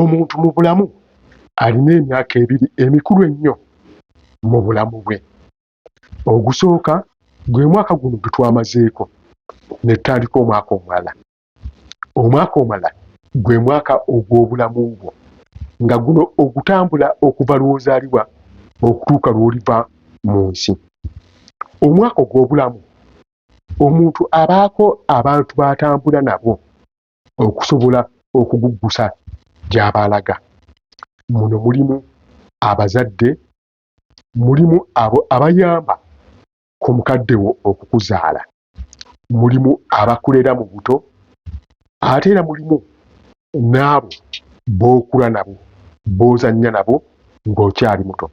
omuntu mu bulamu alina emyaka ebiri emikulu ennyo mu bulamu bwe. Ogusooka gwe mwaka guno gwe twamazeeko ne tutandika omwaka omulala. Omwaka omulala gwe mwaka ogw'obulamu bwo nga guno ogutambula okuva lw'ozaalibwa okutuuka lw'oliva mu nsi. Omwaka ogw'obulamu omuntu abaako abantu b'atambula nabo okusobola okuguggusa gy'aba alaga. Muno mulimu abazadde, mulimu abo abayamba ku mukadde wo okukuzaala, mulimu abakulera mu buto, ate era mulimu n'abo b'okula nabo, b'ozannya nabo ng'okyali muto,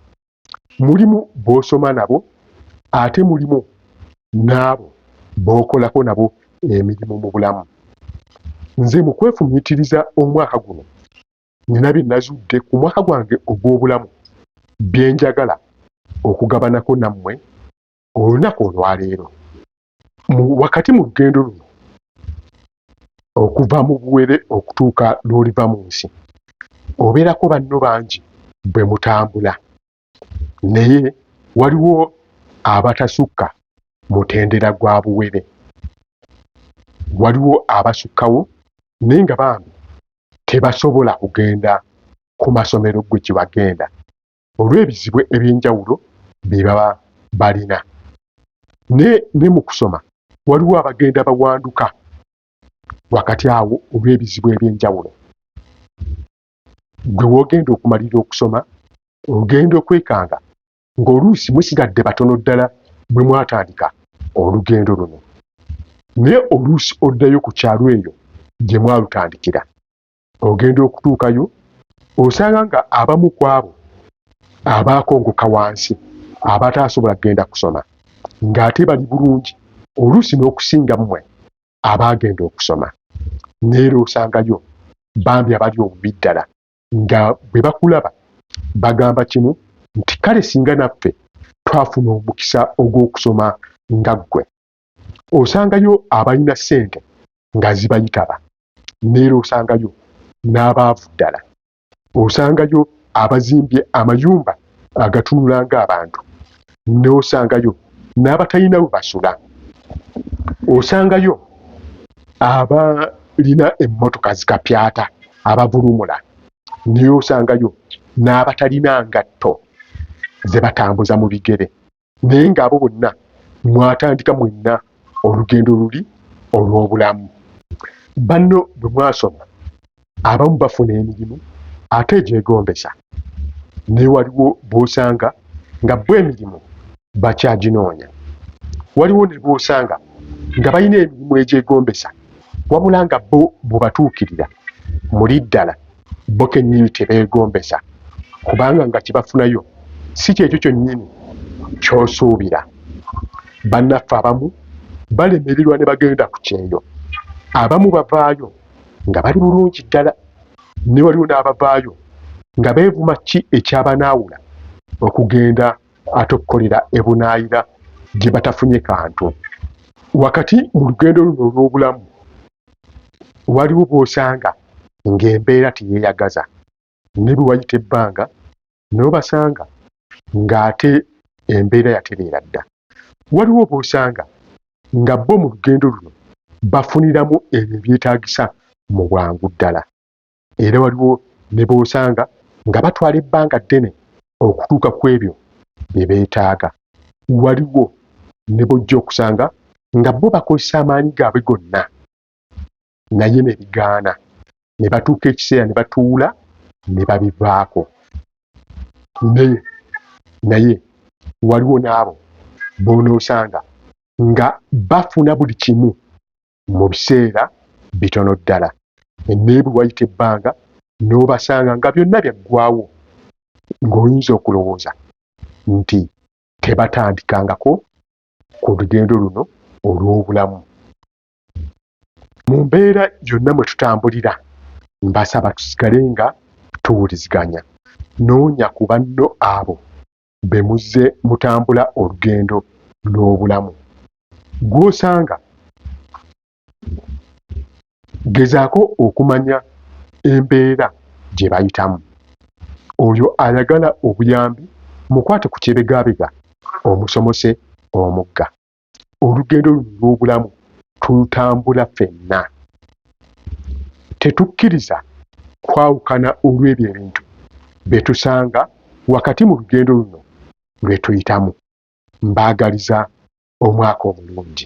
mulimu b'osoma nabo, ate mulimu n'abo b'okolako nabo emirimu mu bulamu. Nze mu kwefumiitiriza omwaka guno nina bye nazudde ku mwaka gwange ogw'obulamu bye njagala okugabanako nammwe olunaku olwaleero. Wakati mu lugendo luno okuva mu buwere okutuuka lw'oliva mu nsi, obeerako banno bangi bwe mutambula, naye waliwo abatasukka mutendera gwa buwere, waliwo abasukkawo naye nga bambi tebasobola kugenda ku masomero gwe gye bagenda olw'ebizibu eby'enjawulo bye baba balina. Ne mu kusoma waliwo abagenda bawanduka wakati awo olw'ebizibu eby'enjawulo. Gwe w'ogenda okumalira okusoma ogenda okwekanga ng'oluusi musigadde batono ddala bwe mwatandika olugendo luno, naye oluusi oddayo ku kyalo eyo gye mwalutandikira, ogenda okutuukayo osanga nga abamu ku abo abaakongoka wansi abataasobola kugenda kusoma ng'ate bali bulungi oluusi n'okusinga mmwe abaagenda okusoma. Neera osangayo bambi abali obubi ddala nga bwe bakulaba bagamba kimu nti kale singa naffe twafuna omukisa ogw'okusoma nga ggwe. Osangayo abalina ssente nga zibayitaba, neera osangayo n'abaavu ddala, osangayo abazimbye amayumba agatunula ng'abantu, n'osangayo n'abatalina we basula, osangayo abalina emmotoka zikapyata abavulumula, naye osangayo n'abatalina ngatto ze batambuza mu bigere, naye ng'abo bonna mwatandika mwenna olugendo luli olw'obulamu. Banno bwe mwasoma abamu bafuna emirimu ate egyegombesa, naye waliwo b'osanga nga bo emirimu bakyaginoonya, waliwo ne b'osanga nga balina emirimu egyegombesa wabula nga bo bwebatuukirira muli ddala bo kennyini tebeegombesa kubanga nga kye bafunayo si kyekyo kyonnyini ky'osuubira. Bannaffe abamu balemererwa ne bagenda ku kyeyo, abamu bavaayo nga bali bulungi ddala, ne waliwo n'abavaayo nga beevuma ki ekyabanaawula okugenda ate okukolera ebunaayira gye batafunye kantu. Wakati mu lugendo luno olw'obulamu waliwo b'osanga ng'embeera teyeeyagaza, ne bwe wayita ebbanga n'obasanga ng'ate embeera yatereera dda. Waliwo b'osanga nga bo mu lugendo luno bafuniramu ebyo ebyetaagisa mu bwangu ddala, era waliwo ne b'osanga nga batwala ebbanga ddene okutuuka ku ebyo bye beetaaga. Waliwo ne b'ojja okusanga nga bo bakozesa amaanyi gaabwe gonna naye ne bigaana, ne batuuka ekiseera ne batuula ne babivaako. Naye waliwo n'abo b'onoosanga nga bafuna buli kimu mu biseera bitono ddala, naye bwe wayita ebbanga n'obasanga nga byonna byaggwaawo, ng'oyinza okulowooza nti tebatandikangako ku lugendo luno olw'obulamu. Mu mbeera yonna mwe tutambulira, mbasaba tusigale nga tuwuliziganya, noonya ku banno abo be muzze mutambula olugendo lw'obulamu. Gw'osanga gezaako okumanya embeera gye bayitamu. Oyo ayagala obuyambi mukwate ku kyebegabega omusomose omugga. Olugendo luno lw'obulamu tulutambula ffenna. Tetukkiriza kwawukana olw'ebyo ebintu bye tusanga wakati mu lugendo luno lwe tuyitamu. Mbaagaliza omwaka omulungi.